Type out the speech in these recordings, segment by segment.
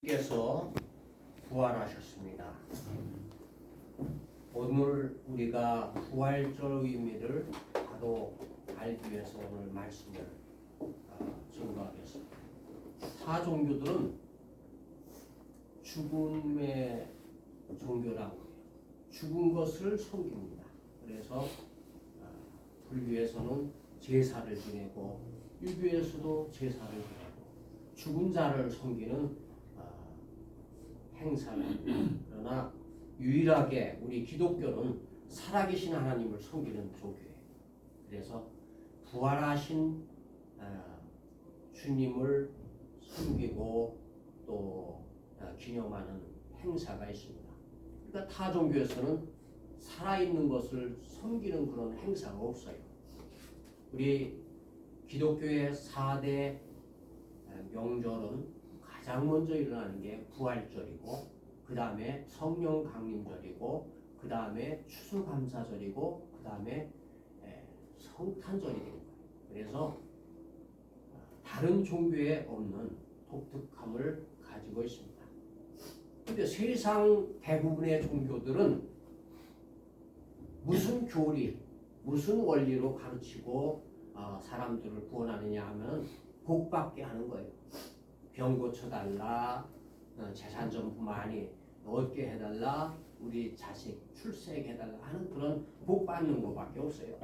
께서 부활하셨습니다. 오늘 우리가 부활절 의미를 바로 알기 위해서 오늘 말씀을 증거하겠습니다. 타 종교들은 죽음의 종교라고 해요. 죽은 것을 섬깁니다. 그래서 불교에서는 제사를 지내고 유교에서도 제사를 지내고 죽은 자를 섬기는 행사는 그러나 유일하게 우리 기독교는 살아계신 하나님을 섬기는 종교예요. 그래서 부활하신 주님을 섬기고 또 기념하는 행사가 있습니다. 그러니까 타 종교에서는 살아있는 것을 섬기는 그런 행사가 없어요. 우리 기독교의 4대 명절은 가장 먼저 일어나는 게 부활절이고, 그 다음에 성령 강림절이고, 그 다음에 추수감사절이고, 그 다음에 성탄절이 되는 거예요. 그래서 다른 종교에 없는 독특함을 가지고 있습니다. 그런데 세상 대부분의 종교들은 무슨 교리, 무슨 원리로 가르치고 사람들을 구원하느냐 하면 복받게 하는 거예요. 병 고쳐달라, 재산 좀 많이 얻게 해달라, 우리 자식 출세해달라 하는 그런 복 받는 것밖에 없어요.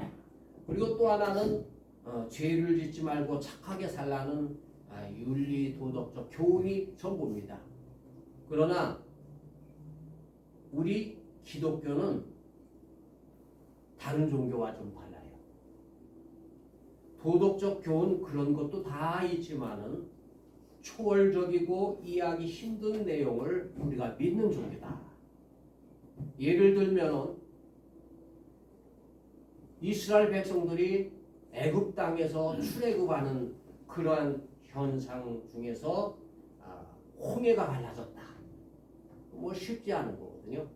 그리고 또 하나는 죄를 짓지 말고 착하게 살라는 윤리 도덕적 교훈이 전부입니다. 그러나 우리 기독교는 다른 종교와 좀 달라요. 도덕적 교훈 그런 것도 다 있지만은 초월적이고 이해하기 힘든 내용을 우리가 믿는 종교다. 예를 들면 이스라엘 백성들이 애굽 땅에서 출애굽하는 그러한 현상 중에서 홍해가 갈라졌다. 뭐 쉽지 않은 거거든요.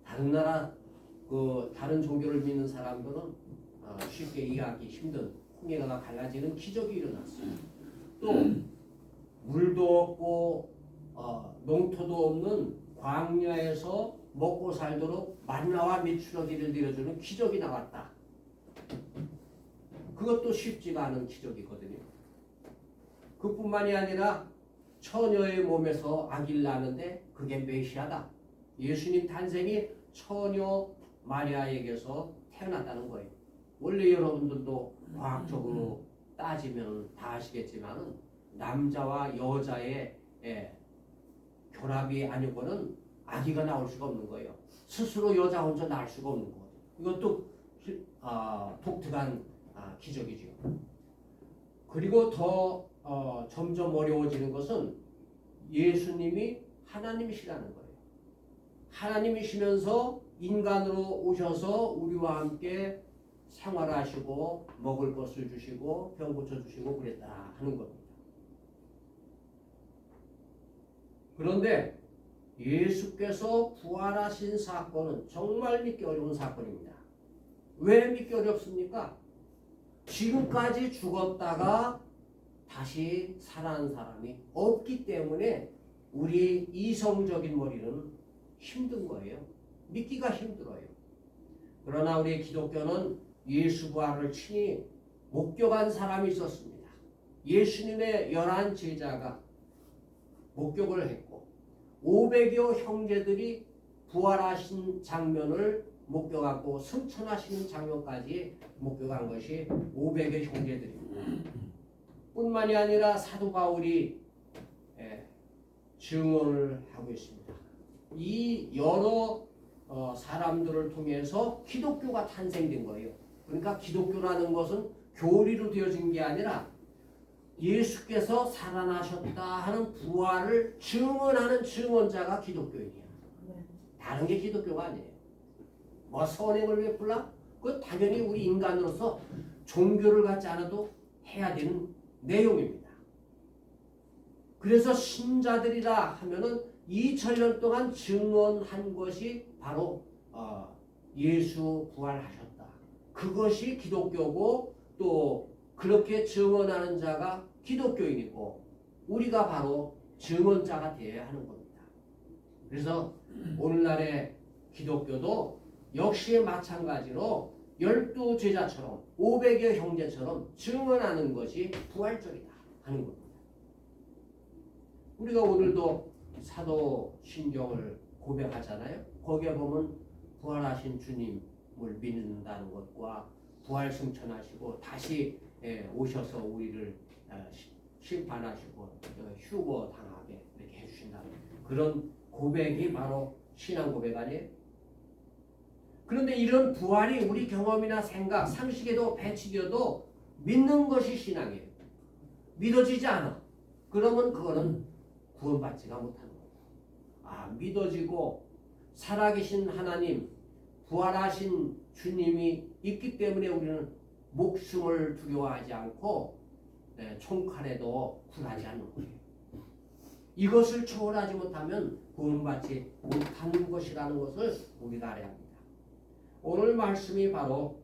다른 나라 다른 종교를 믿는 사람들은 쉽게 이해하기 힘든 홍해가 갈라지는 기적이 일어났어요. 또 물도 없고 농토도 없는 광야에서 먹고 살도록 만나와 미추러기를 내려주는 기적이 나왔다. 그것도 쉽지가 않은 기적이거든요. 그뿐만이 아니라 처녀의 몸에서 아기를 낳는데 그게 메시아다. 예수님 탄생이 처녀 마리아에게서 태어났다는 거예요. 원래 여러분들도 과학적으로 따지면 다 아시겠지만 남자와 여자의 결합이 아니고는 아기가 나올 수가 없는 거예요. 스스로 여자 혼자 낳을 수가 없는 거예요. 이것도 독특한 기적이죠. 그리고 더 점점 어려워지는 것은 예수님이 하나님이시라는 거예요. 하나님이시면서 인간으로 오셔서 우리와 함께 생활하시고 먹을 것을 주시고 병 고쳐주시고 그랬다 하는 겁니다. 그런데 예수께서 부활하신 사건은 정말 믿기 어려운 사건입니다. 왜 믿기 어렵습니까? 지금까지 죽었다가 다시 살아난 사람이 없기 때문에 우리 이성적인 머리는 힘든 거예요. 믿기가 힘들어요. 그러나 우리 기독교는 예수 부활을 친히 목격한 사람이 있었습니다. 예수님의 11 제자가 목격을 했고 500여 형제들이 부활하신 장면을 목격하고 승천하시는 장면까지 목격한 것이 500여 형제들입니다. 뿐만이 아니라 사도 바울이 증언을 하고 있습니다. 이 여러 사람들을 통해서 기독교가 탄생된 거예요. 그러니까 기독교라는 것은 교리로 되어진 게 아니라 예수께서 살아나셨다 하는 부활을 증언하는 증언자가 기독교인이야. 다른 게 기독교가 아니에요. 뭐 선행을 베풀라? 그건 당연히 우리 인간으로서 종교를 갖지 않아도 해야 되는 내용입니다. 그래서 신자들이라 하면은 2000년 동안 증언한 것이 바로 예수 부활하셨다. 그것이 기독교고 또 그렇게 증언하는 자가 기독교인이고 우리가 바로 증언자가 되어야 하는 겁니다. 그래서 오늘날의 기독교도 역시 마찬가지로 12제자처럼 500여 형제처럼 증언하는 것이 부활절이다 하는 겁니다. 우리가 오늘도 사도신경을 고백하잖아요. 거기에 보면 부활하신 주님을 믿는다는 것과 부활 승천하시고 다시 오셔서 우리를 심판하시고 휴거 당하게 이렇게 해주신다는 그런 고백이 바로 신앙 고백 아니에요? 그런데 이런 부활이 우리 경험이나 생각, 상식에도 배치되어도 믿는 것이 신앙이에요. 믿어지지 않아. 그러면 그거는 구원받지가 못하는 거예요. 믿어지고 살아계신 하나님, 부활하신 주님이 있기 때문에 우리는 목숨을 두려워하지 않고 총칼에도 굴하지 않는 거예요. 이것을 초월하지 못하면 구원받지 못하는 것이라는 것을 우리가 알아야 합니다. 오늘 말씀이 바로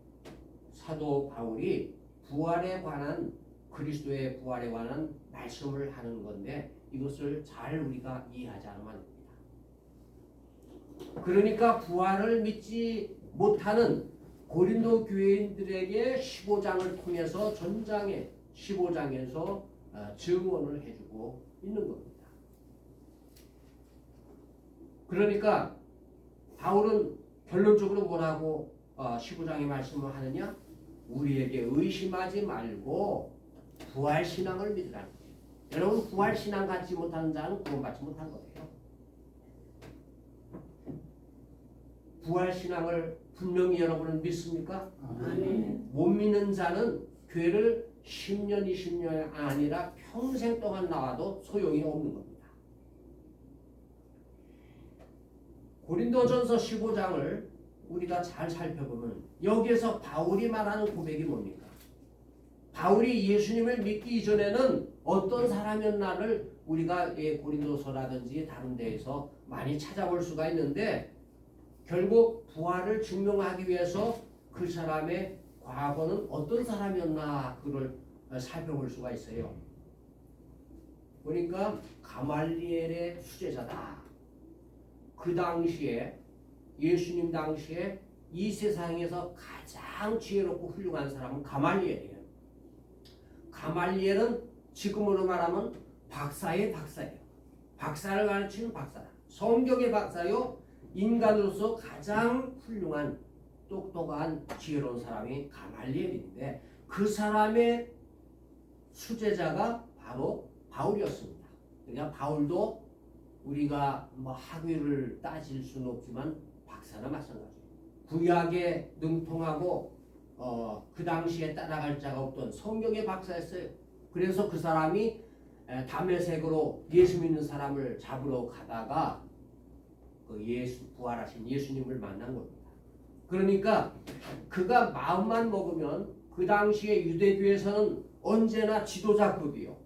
사도 바울이 부활에 관한 그리스도의 부활에 관한 말씀을 하는 건데 이것을 잘 우리가 이해하지 않으면 안 됩니다. 그러니까 부활을 믿지 못하는 고린도 교회인들에게 15장을 통해서 전장에 15장에서 증언을 해주고 있는 겁니다. 그러니까 바울은 결론적으로 뭐라고 15장의 말씀을 하느냐? 우리에게 의심하지 말고 부활신앙을 믿으라는 거예요. 여러분 부활신앙 갖지 못하는 자는 구원받지 못한 거예요. 부활신앙을 분명히 여러분은 믿습니까? 아멘. 못 믿는 자는 교회를 10년, 20년이 아니라 평생 동안 나와도 소용이 없는 겁니다. 고린도전서 15장을 우리가 잘 살펴보면 여기에서 바울이 말하는 고백이 뭡니까? 바울이 예수님을 믿기 이전에는 어떤 사람이었나를 우리가 고린도서라든지 다른 데에서 많이 찾아볼 수가 있는데 결국 부활을 증명하기 위해서 그 사람의 과거는 어떤 사람이었나 그걸 살펴볼 수가 있어요. 보니까 가말리엘의 수제자다. 그 당시에 예수님 당시에 이 세상에서 가장 지혜롭고 훌륭한 사람은 가말리엘이에요. 가말리엘은 지금으로 말하면 박사의 박사예요. 박사를 가르치는 박사. 성경의 박사요. 인간으로서 가장 훌륭한 똑똑한 지혜로운 사람이 가말리엘인데 그 사람의 수제자가 바로 바울이었습니다. 그러니까 바울도 우리가 뭐 학위를 따질 수는 없지만 박사나 마찬가지예요. 구약에 능통하고 그 당시에 따라갈 자가 없던 성경의 박사였어요. 그래서 그 사람이 다메섹으로 예수 믿는 사람을 잡으러 가다가 그 부활하신 예수님을 만난 겁니다. 그러니까 그가 마음만 먹으면 그 당시에 유대교에서는 언제나 지도자급이요.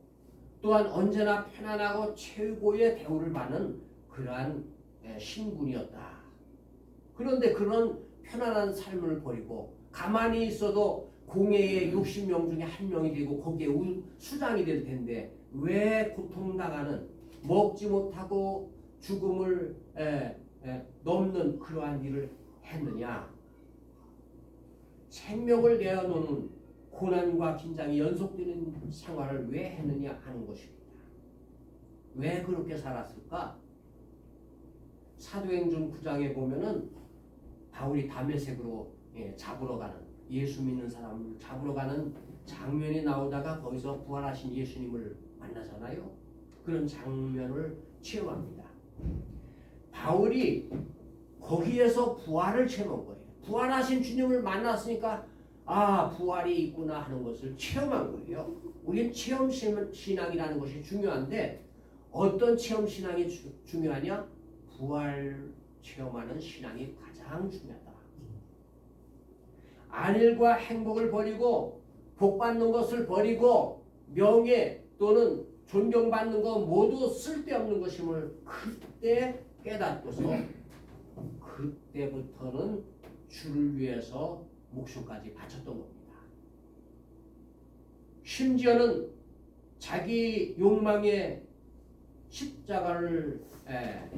또한 언제나 편안하고 최고의 대우를 받는 그러한 신분이었다. 그런데 그런 편안한 삶을 버리고 가만히 있어도 공회의 60명 중에 한 명이 되고 거기에 수장이 될 텐데 왜 고통당하는 먹지 못하고 죽음을 넘는 그러한 일을 했느냐? 생명을 내어놓는 고난과 긴장이 연속되는 생활을 왜 했느냐 하는 것입니다. 왜 그렇게 살았을까? 사도행전 9장에 보면은 바울이 다메섹으로 잡으러 가는 예수 믿는 사람을 잡으러 가는 장면이 나오다가 거기서 부활하신 예수님을 만나잖아요. 그런 장면을 체험합니다. 바울이 거기에서 부활을 체험한 거예요. 부활하신 주님을 만났으니까 부활이 있구나 하는 것을 체험한 거예요. 우리는 체험 신앙이라는 것이 중요한데 어떤 체험 신앙이 중요하냐? 부활 체험하는 신앙이 가장 중요하다. 안일과 행복을 버리고 복 받는 것을 버리고 명예 또는 존경받는 것 모두 쓸데없는 것임을 그때 깨닫고서 그때부터는 주를 위해서 목숨까지 바쳤던 겁니다. 심지어는 자기 욕망에 십자가를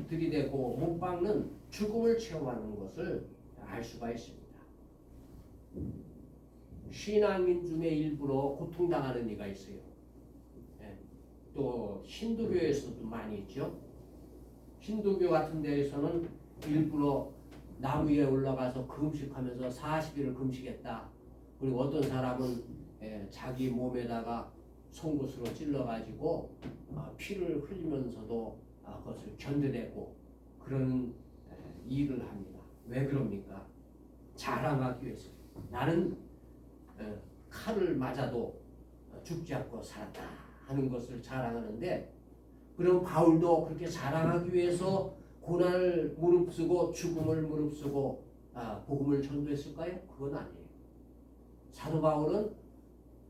들이대고 못 박는 죽음을 체험하는 것을 알 수가 있습니다. 신앙인 중에 일부러 고통당하는 이가 있어요. 또 힌두교에서도 많이 있죠. 힌두교 같은 데에서는 일부러 나무 위에 올라가서 금식하면서 40일을 금식했다. 그리고 어떤 사람은 자기 몸에다가 송곳으로 찔러가지고 피를 흘리면서도 그것을 견뎌내고 그런 일을 합니다. 왜 그럽니까? 자랑하기 위해서. 나는 칼을 맞아도 죽지 않고 살았다 하는 것을 자랑하는데, 그럼 바울도 그렇게 자랑하기 위해서 고난을 무릅쓰고 죽음을 무릅쓰고 복음을 전도했을까요? 그건 아니에요. 사도 바울은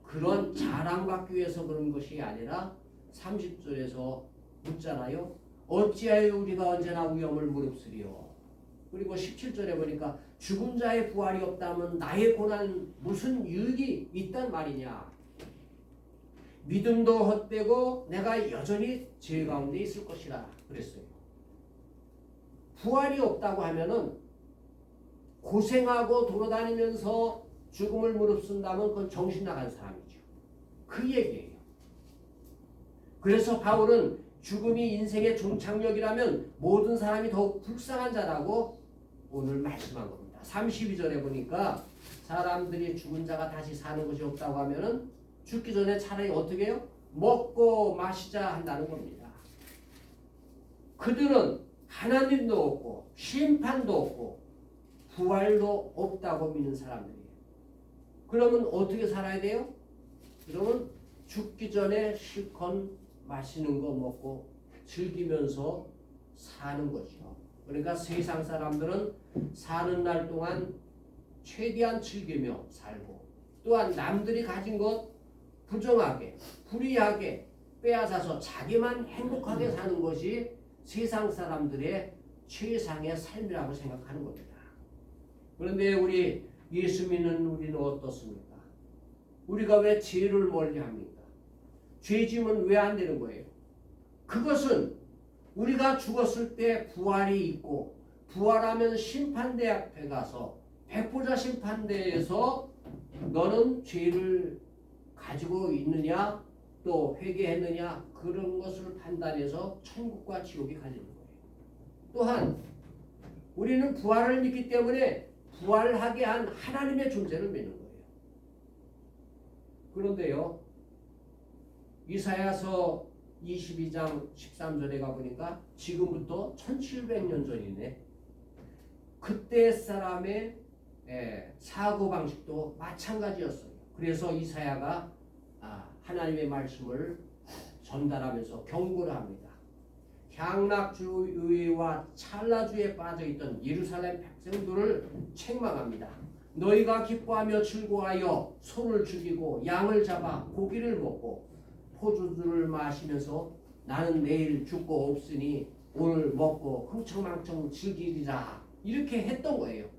그런 자랑받기 위해서 그런 것이 아니라 30절에서 묻잖아요. 어찌하여 우리가 언제나 위험을 무릅쓰리요. 그리고 17절에 보니까 죽은 자의 부활이 없다면 나의 고난 무슨 유익이 있단 말이냐. 믿음도 헛되고 내가 여전히 죄 가운데 있을 것이라 그랬어요. 부활이 없다고 하면은 고생하고 돌아다니면서 죽음을 무릅쓴다면 그건 정신 나간 사람이죠. 그 얘기예요. 그래서 바울은 죽음이 인생의 종착역이라면 모든 사람이 더욱 불쌍한 자라고 오늘 말씀한 겁니다. 32절에 보니까 사람들이 죽은 자가 다시 사는 것이 없다고 하면은 죽기 전에 차라리 어떻게 해요? 먹고 마시자 한다는 겁니다. 그들은 하나님도 없고 심판도 없고 부활도 없다고 믿는 사람들이에요. 그러면 어떻게 살아야 돼요? 그러면 죽기 전에 실컷 맛있는 거 먹고 즐기면서 사는 거죠. 그러니까 세상 사람들은 사는 날 동안 최대한 즐기며 살고, 또한 남들이 가진 것 부정하게 불의하게 빼앗아서 자기만 행복하게 사는 것이 세상 사람들의 최상의 삶이라고 생각하는 겁니다. 그런데 우리 예수 믿는 우리는 어떻습니까? 우리가 왜 죄를 멀리 합니까? 죄짐은 왜 안 되는 거예요? 그것은 우리가 죽었을 때 부활이 있고, 부활하면 심판대 앞에 가서 백보자 심판대에서 너는 죄를 가지고 있느냐 또 회개했느냐 그런 것을 판단해서 천국과 지옥이 갈리는 거예요. 또한 우리는 부활을 믿기 때문에 부활하게 한 하나님의 존재를 믿는 거예요. 그런데요, 이사야서 22장 13절에 가보니까 지금부터 1700년 전이네. 그때 사람의 사고방식도 마찬가지였어요. 그래서 이사야가 하나님의 말씀을 전달하면서 경고를 합니다. 향락주의와 찰나주의에 빠져있던 예루살렘 백성들을 책망합니다. 너희가 기뻐하며 즐거워하여 소를 죽이고 양을 잡아 고기를 먹고 포도주를 마시면서 나는 내일 죽고 없으니 오늘 먹고 흥청망청 즐기리라 이렇게 했던 거예요.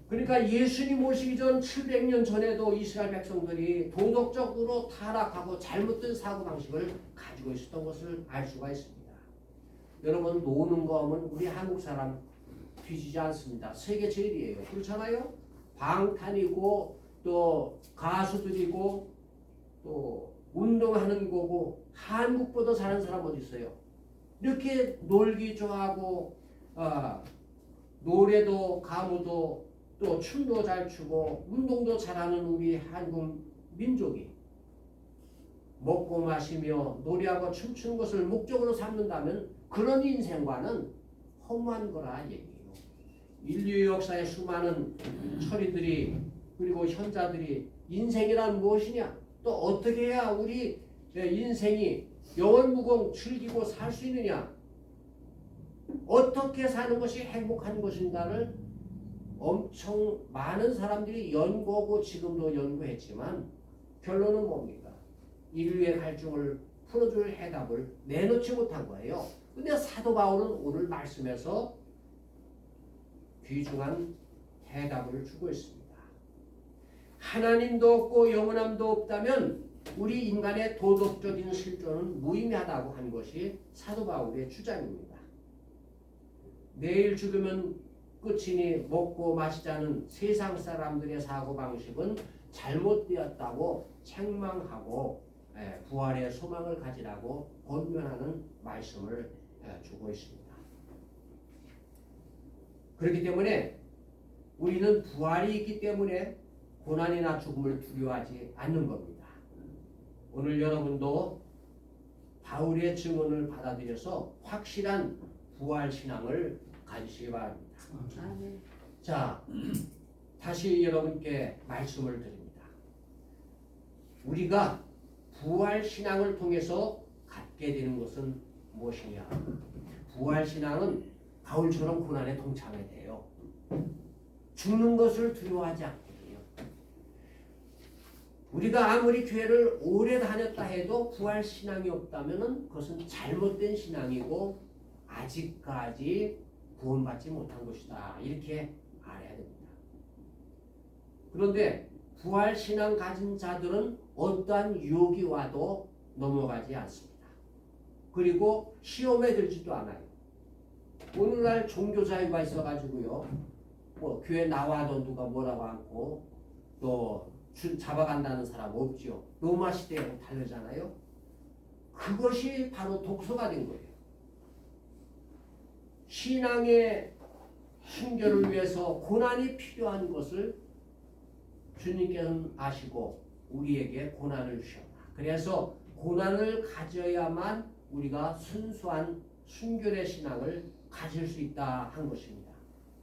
그러니까 예수님 오시기 전 700년 전에도 이스라엘 백성들이 도덕적으로 타락하고 잘못된 사고방식을 가지고 있었던 것을 알 수가 있습니다. 여러분, 노는 거 하면 우리 한국 사람 뒤지지 않습니다. 세계 제일이에요. 그렇잖아요? 방탄이고 또 가수들이고 또 운동하는 거고 한국보다 사는 사람 어디 있어요? 이렇게 놀기 좋아하고 노래도 가무도 또 춤도 잘 추고 운동도 잘하는 우리 한국 민족이 먹고 마시며 노래하고 춤추는 것을 목적으로 삼는다면 그런 인생과는 허무한 거라 얘기예요. 인류 역사의 수많은 철인들이 그리고 현자들이 인생이란 무엇이냐, 또 어떻게 해야 우리 인생이 영원무궁 즐기고 살 수 있느냐, 어떻게 사는 것이 행복한 것인가를 엄청 많은 사람들이 연구하고 지금도 연구했지만 결론은 뭡니까? 인류의 갈증을 풀어줄 해답을 내놓지 못한 거예요. 근데 사도 바울은 오늘 말씀에서 귀중한 해답을 주고 있습니다. 하나님도 없고 영원함도 없다면 우리 인간의 도덕적인 실존은 무의미하다고 한 것이 사도 바울의 주장입니다. 내일 죽으면 끝이니 먹고 마시자는 세상 사람들의 사고방식은 잘못되었다고 책망하고 부활의 소망을 가지라고 권면하는 말씀을 주고 있습니다. 그렇기 때문에 우리는 부활이 있기 때문에 고난이나 죽음을 두려워하지 않는 겁니다. 오늘 여러분도 바울의 증언을 받아들여서 확실한 부활신앙을 가지시기 바랍니다. 자, 다시 여러분께 말씀을 드립니다. 우리가 부활신앙을 통해서 갖게 되는 것은 무엇이냐? 부활신앙은 바울처럼 고난에 동참해야 돼요. 죽는 것을 두려워하지 않거든요. 우리가 아무리 교회를 오래 다녔다 해도 부활신앙이 없다면 그것은 잘못된 신앙이고 아직까지 구원받지 못한 것이다. 이렇게 알아야 됩니다. 그런데 부활신앙 가진 자들은 어떠한 유혹이 와도 넘어가지 않습니다. 그리고 시험에 들지도 않아요. 오늘날 종교자유가 있어가지고요. 뭐 교회 나와도 누가 뭐라고 않고 또 잡아간다는 사람 없죠. 로마 시대하고 다르잖아요. 그것이 바로 독소가 된 거예요. 신앙의 순결을 위해서 고난이 필요한 것을 주님께서는 아시고 우리에게 고난을 주셨다. 그래서 고난을 가져야만 우리가 순수한 순결의 신앙을 가질 수 있다 한 것입니다.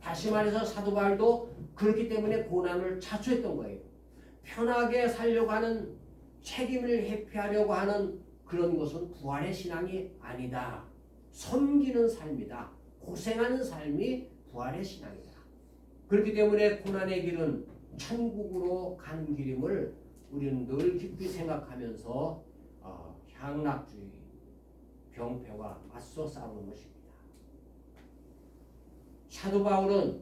다시 말해서 사도 바울도 그렇기 때문에 고난을 자초했던 거예요. 편하게 살려고 하는, 책임을 회피하려고 하는 그런 것은 부활의 신앙이 아니다. 섬기는 삶이다. 고생하는 삶이 부활의 신앙이다. 그렇기 때문에 고난의 길은 천국으로 가는 길임을 우리는 늘 깊이 생각하면서 향락주의, 병폐와 맞서 싸우는 것입니다. 사도 바울은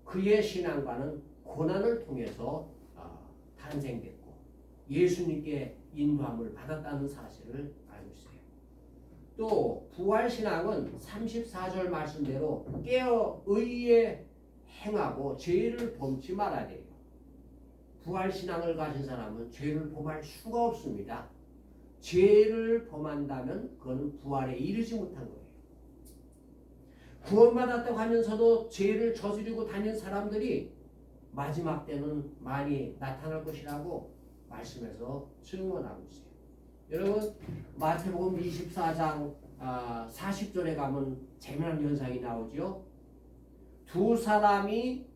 그의 신앙과는 고난을 통해서 탄생됐고 예수님께 인도함을 받았다는 사실을 알고 있어요. 또 부활신앙은 34절 말씀대로 깨어 의에 행하고 죄를 범치 말아야 돼요. 부활신앙을 가진 사람은 죄를 범할 수가 없습니다. 죄를 범한다면 그건 부활에 이르지 못한 거예요. 구원받았다고 하면서도 죄를 저지르고 다닌 사람들이 마지막 때는 많이 나타날 것이라고 말씀에서 증언하고 있어요. 여러분 마태복음 24장 40절에 가면 재미난 현상이 나오죠. 두 사람이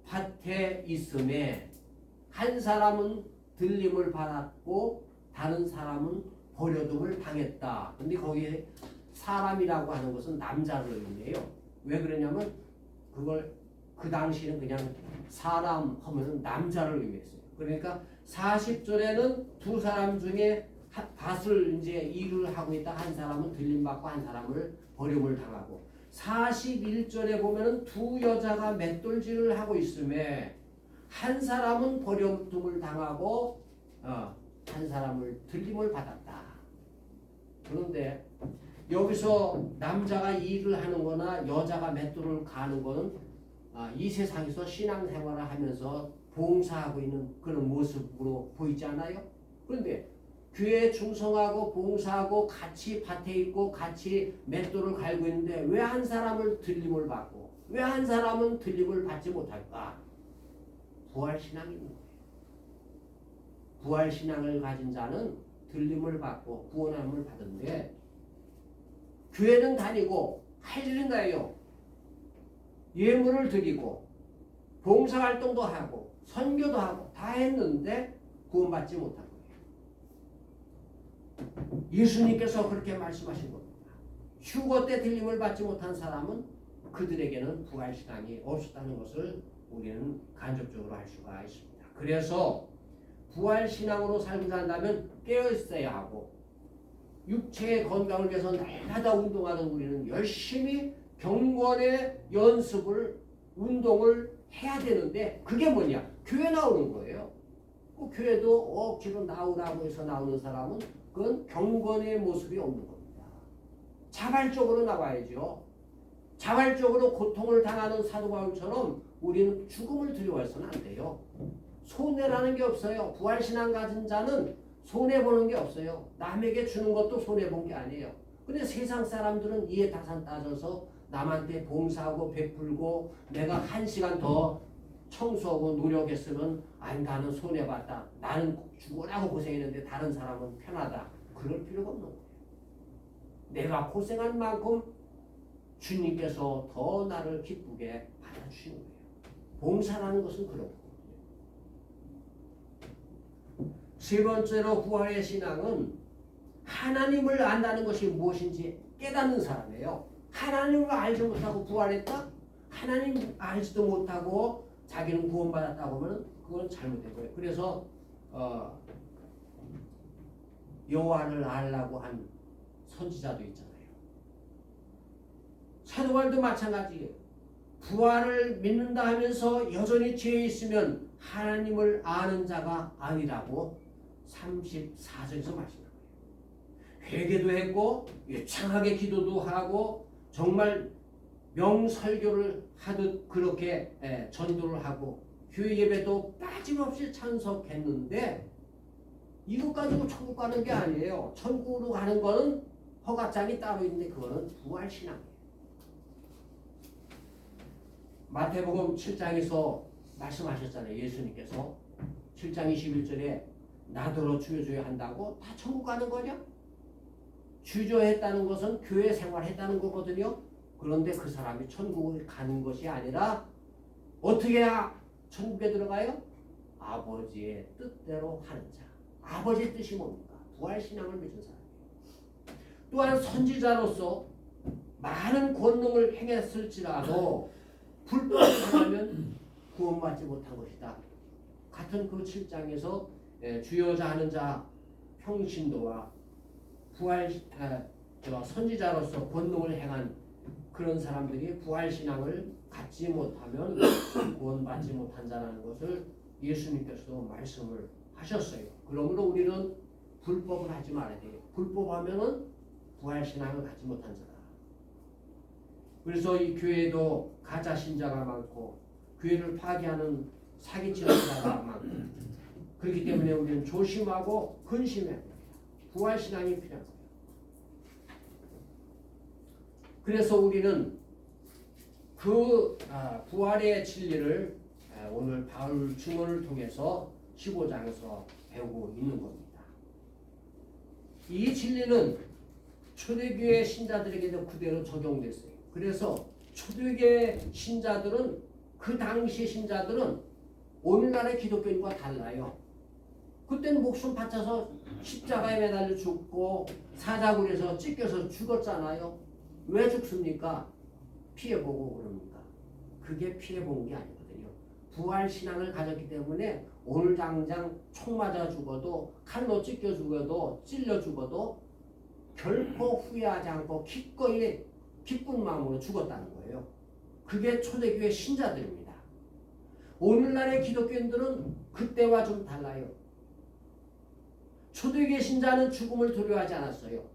밭에 있음에 한 사람은 들림을 받았고 다른 사람은 버려둠을 당했다. 근데 거기에 사람이라고 하는 것은 남자를 의미해요. 왜 그러냐면 그걸 그 당시에는 그냥 사람 하면 남자를 의미했어요. 그러니까 40절에는 두 사람 중에 밭을 이제 일을 하고 있다 한 사람은 들림받고 한 사람을 버림을 당하고 41절에 보면은 두 여자가 맷돌질을 하고 있음에 한 사람은 버림을 당하고 한 사람을 들림을 받았다. 그런데 여기서 남자가 일을 하는 거나 여자가 맷돌을 가는 거는 이 세상에서 신앙생활을 하면서 봉사하고 있는 그런 모습으로 보이지 않아요? 그런데 교회에 충성하고 봉사하고 같이 밭에 있고 같이 맷돌을 갈고 있는데 왜 한 사람을 들림을 받고 왜 한 사람은 들림을 받지 못할까? 부활신앙이 있는 거예요. 부활신앙을 가진 자는 들림을 받고 구원함을 받은데 교회는 다니고 할 일은 다해요. 예물을 드리고 봉사활동도 하고 선교도 하고 다 했는데 구원받지 못한 거예요. 예수님께서 그렇게 말씀하신 겁니다. 휴거 때 들림을 받지 못한 사람은 그들에게는 부활신앙이 없었다는 것을 우리는 간접적으로 알 수가 있습니다. 그래서 부활신앙으로 살고자 한다면 깨어있어야 하고 육체의 건강을 위해서 날마다 운동하는 우리는 열심히 경건의 연습을 운동을 해야 되는데 그게 뭐냐? 교회 나오는 거예요. 그 교회도 억지로 나오라고 해서 나오는 사람은 그건 경건의 모습이 없는 겁니다. 자발적으로 나와야죠. 자발적으로 고통을 당하는 사도 바울처럼 우리는 죽음을 두려워해서는 안 돼요. 손해라는 게 없어요. 부활신앙 가진 자는 손해보는 게 없어요. 남에게 주는 것도 손해본 게 아니에요. 근데 세상 사람들은 이해 타산 따져서 남한테 봉사하고 베풀고 내가 1시간 더 청소하고 노력했으면 아니 나는 손해봤다. 나는 죽으라고 고생했는데 다른 사람은 편하다. 그럴 필요가 없는 거예요. 내가 고생한 만큼 주님께서 더 나를 기쁘게 받아주시는 거예요. 봉사라는 것은 그런 거예요. 세 번째로 부활의 신앙은 하나님을 안다는 것이 무엇인지 깨닫는 사람이에요. 하나님을 알지 못하고 부활했다? 하나님 알지도 못하고 자기는 구원받았다고 하면 그건 잘못된 거예요. 그래서 여호와를 알라고 한 선지자도 있잖아요. 사도 바울도 마찬가지예요. 부활을 믿는다 하면서 여전히 죄에 있으면 하나님을 아는 자가 아니라고 34절에서 말씀합니다. 회개도 했고 창하게 기도도 하고 정말 명설교를 하듯 그렇게 전도를 하고 교회 예배도 빠짐없이 참석했는데 이것 가지고 천국 가는 게 아니에요. 천국으로 가는 거는 허가장이 따로 있는데 그거는 부활신앙이에요. 마태복음 7장에서 말씀하셨잖아요. 예수님께서 7장 21절에 나더러 주여주여 한다고 다 천국 가는 거냐? 주저했다는 것은 교회 생활했다는 거거든요. 그런데 그 사람이 천국을 가는 것이 아니라 어떻게 해야 천국에 들어가요? 아버지의 뜻대로 하는 자. 아버지의 뜻이 뭡니까? 부활신앙을 믿은 사람이에요. 또한 선지자로서 많은 권능을 행했을지라도 불법을 행하면 구원받지 못한 것이다. 같은 그 7장에서 주여자 하는 자 평신도와 선지자로서 권능을 행한 그런 사람들이 부활신앙을 갖지 못하면 구원받지 못한 자라는 것을 예수님께서도 말씀을 하셨어요. 그러므로 우리는 불법을 하지 말아야 돼요. 불법하면은 부활신앙을 갖지 못한 자다. 그래서 이 교회도 가짜 신자가 많고 교회를 파괴하는 사기치는 자가 많고 그렇기 때문에 우리는 조심하고 근심해야 됩니다. 부활신앙이 필요한 거예요. 그래서 우리는 그 부활의 진리를 오늘 바울 증언을 통해서 15장에서 배우고 있는 겁니다. 이 진리는 초대교회 신자들에게도 그대로 적용됐어요. 그래서 초대교회 신자들은 그 당시 신자들은 오늘날의 기독교인과 달라요. 그때는 목숨 바쳐서 십자가에 매달려 죽고 사자굴에서 찢겨서 죽었잖아요. 왜 죽습니까? 피해보고 그럽니까? 그게 피해본 게 아니거든요. 부활신앙을 가졌기 때문에 오늘 당장 총 맞아 죽어도 칼로 찢겨 죽어도 찔려 죽어도 결코 후회하지 않고 기꺼이 기쁜 마음으로 죽었다는 거예요. 그게 초대교회 신자들입니다. 오늘날의 기독교인들은 그때와 좀 달라요. 초대교회 신자는 죽음을 두려워하지 않았어요.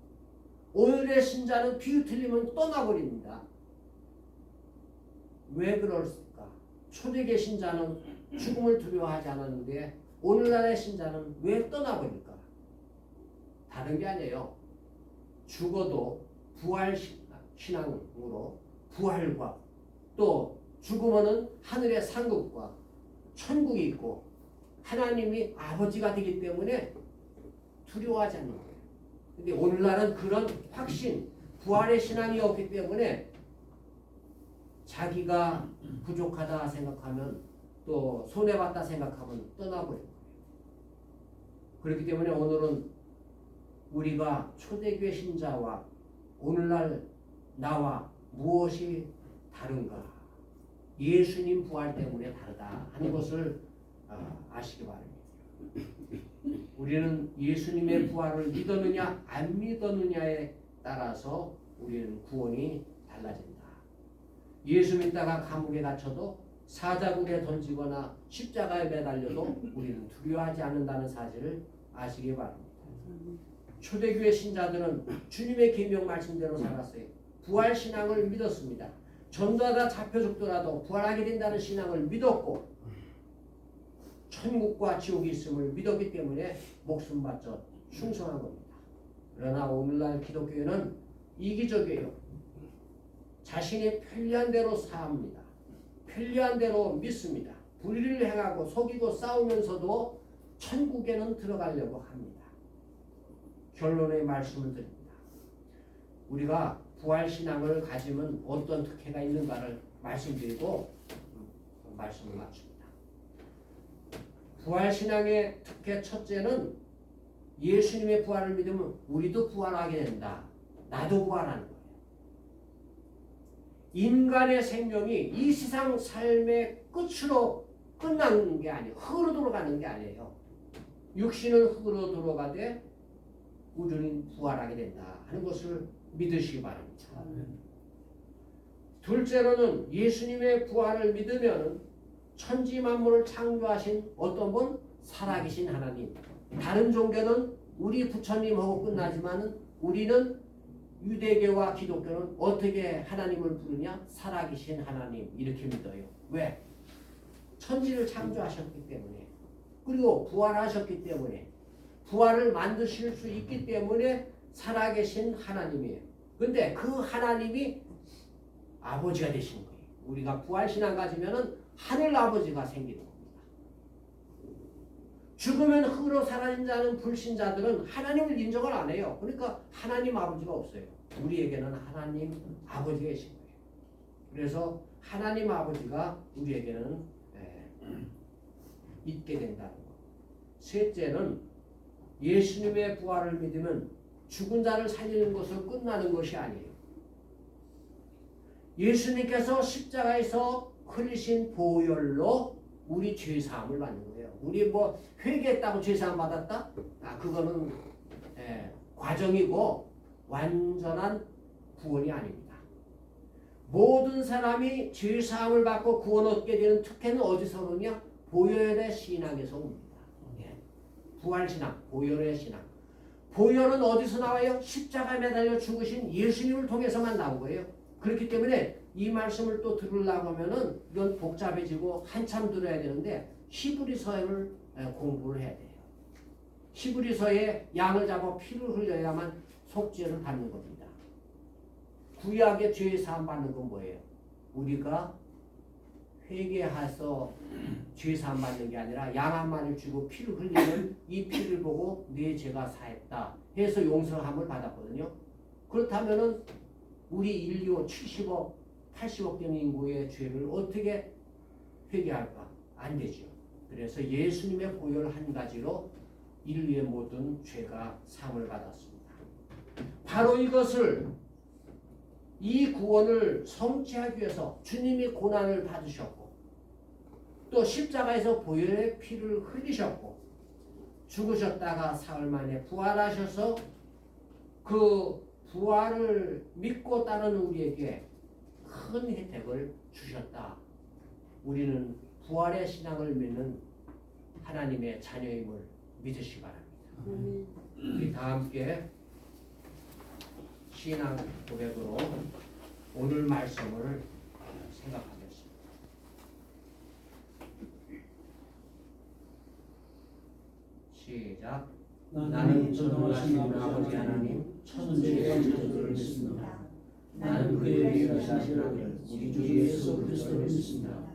오늘의 신자는 비유 틀리면 떠나버립니다. 왜 그럴까? 초대교회 신자는 죽음을 두려워하지 않았는데 오늘날의 신자는 왜 떠나버릴까? 다른 게 아니에요. 죽어도 부활신앙으로 부활과 또 죽으면은 하늘의 상급과 천국이 있고 하나님이 아버지가 되기 때문에 두려워하지 않는 거예요. 근데 오늘날은 그런 확신, 부활의 신앙이 없기 때문에 자기가 부족하다 생각하면 또 손해봤다 생각하면 떠나버려요. 그렇기 때문에 오늘은 우리가 초대교회 신자와 오늘날 나와 무엇이 다른가? 예수님 부활 때문에 다르다 하는 것을 아시기 바랍니다. 우리는 예수님의 부활을 믿었느냐 안 믿었느냐에 따라서 우리는 구원이 달라진다. 예수 믿다가 감옥에 갇혀도 사자굴에 던지거나 십자가에 매달려도 우리는 두려워하지 않는다는 사실을 아시기 바랍니다. 초대교회 신자들은 주님의 계명 말씀대로 살았어요. 부활 신앙을 믿었습니다. 전도하다 잡혀 죽더라도 부활하게 된다는 신앙을 믿었고 천국과 지옥이 있음을 믿었기 때문에 목숨 바쳐 충성한 겁니다. 그러나 오늘날 기독교회는 이기적이에요. 자신이 편리한 대로 사합니다. 편리한 대로 믿습니다. 불의를 행하고 속이고 싸우면서도 천국에는 들어가려고 합니다. 결론의 말씀을 드립니다. 우리가 부활신앙을 가지면 어떤 특혜가 있는가를 말씀드리고 말씀을 마칩니다. 부활신앙의 특혜 첫째는 예수님의 부활을 믿으면 우리도 부활하게 된다. 나도 부활하는 거예요. 인간의 생명이 이 세상 삶의 끝으로 끝나는 게 아니에요. 흙으로 돌아가는 게 아니에요. 육신은 흙으로 돌아가되 우리는 부활하게 된다 하는 것을 믿으시기 바랍니다. 둘째로는 예수님의 부활을 믿으면 천지 만물을 창조하신 어떤 분? 살아계신 하나님. 다른 종교는 우리 부처님하고 끝나지만 우리는 유대교와 기독교는 어떻게 하나님을 부르냐? 살아계신 하나님 이렇게 믿어요. 왜? 천지를 창조하셨기 때문에 그리고 부활하셨기 때문에 부활을 만드실 수 있기 때문에 살아계신 하나님이에요. 근데 그 하나님이 아버지가 되신 거예요. 우리가 부활신앙 가지면은 하늘 아버지가 생기는 겁니다. 죽으면 흙으로 사라진 자는 불신자들은 하나님을 인정을 안 해요. 그러니까 하나님 아버지가 없어요. 우리에게는 하나님 아버지가 계신 거예요. 그래서 하나님 아버지가 우리에게는 있게 된다는 것. 셋째는 예수님의 부활을 믿으면 죽은 자를 살리는 것으로 끝나는 것이 아니에요. 예수님께서 십자가에서 흘리신 보혈로 우리 죄사함을 받는 거예요. 우리 뭐 회개했다고 죄사함 받았다? 그거는 과정이고 완전한 구원이 아닙니다. 모든 사람이 죄사함을 받고 구원 얻게 되는 특혜는 어디서 오느냐? 보혈의 신앙에서 옵니다. 부활신앙, 보혈의 신앙. 보혈은 어디서 나와요? 십자가에 매달려 죽으신 예수님을 통해서만 나온 거예요. 그렇기 때문에 이 말씀을 또 들으려고 하면은 이건 복잡해지고 한참 들어야 되는데 히브리서를 공부를 해야 돼요. 히브리서에 양을 잡아 피를 흘려야만 속죄를 받는 겁니다. 구약의 죄 사함 받는 건 뭐예요? 우리가 회개해서 죄 사함 받는 게 아니라 양 한 마리를 주고 피를 흘리면 이 피를 보고 내 죄가 사했다 해서 용서함을 받았거든요. 그렇다면은 우리 인류 70억, 80억 되는 인구의 죄를 어떻게 회개할까? 안 되죠. 그래서 예수님의 보혈 한 가지로 인류의 모든 죄가 사함을 받았습니다. 바로 이것을 이 구원을 성취하기 위해서 주님이 고난을 받으셨고 또 십자가에서 보혈의 피를 흘리셨고 죽으셨다가 사흘 만에 부활하셔서 그 부활을 믿고 따르는 우리에게 큰 혜택을 주셨다. 우리는 부활의 신앙을 믿는 하나님의 자녀임을 믿으시기 바랍니다. 우리 다 함께 신앙 고백으로 오늘 말씀을 생각하겠습니다. 시작. 나는 전능하신 아버지 하나님 천주의 창조주를 믿습니다. 나는 그의 유일하신 아들 우리 주 예수 그리스도를 믿습니다.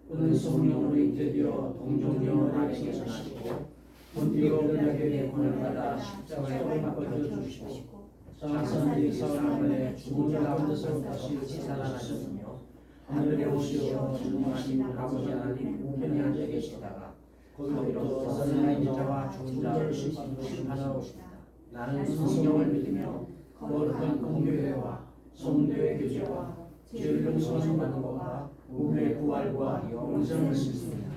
그는 성령으로 잉태되어 동정녀 마리아에게서 나시고 본디오 빌라도의 고난을 받아 십자가에 못 박혀 죽으시고 장사한 사흘 만에 죽은 자 가운데서 다시 살아나셨으며 하늘에 오시어 전능하신 아버지 하나님 우편에 앉아 계시다가 거기로부터 살아있는 자와 죽은 자를 심판하러 오십니다. 나는 성령을 믿으며 거룩한 공교회와 성도의 교제와 죄를 용서받는 것과 몸의 부활과 영생을 믿습니다.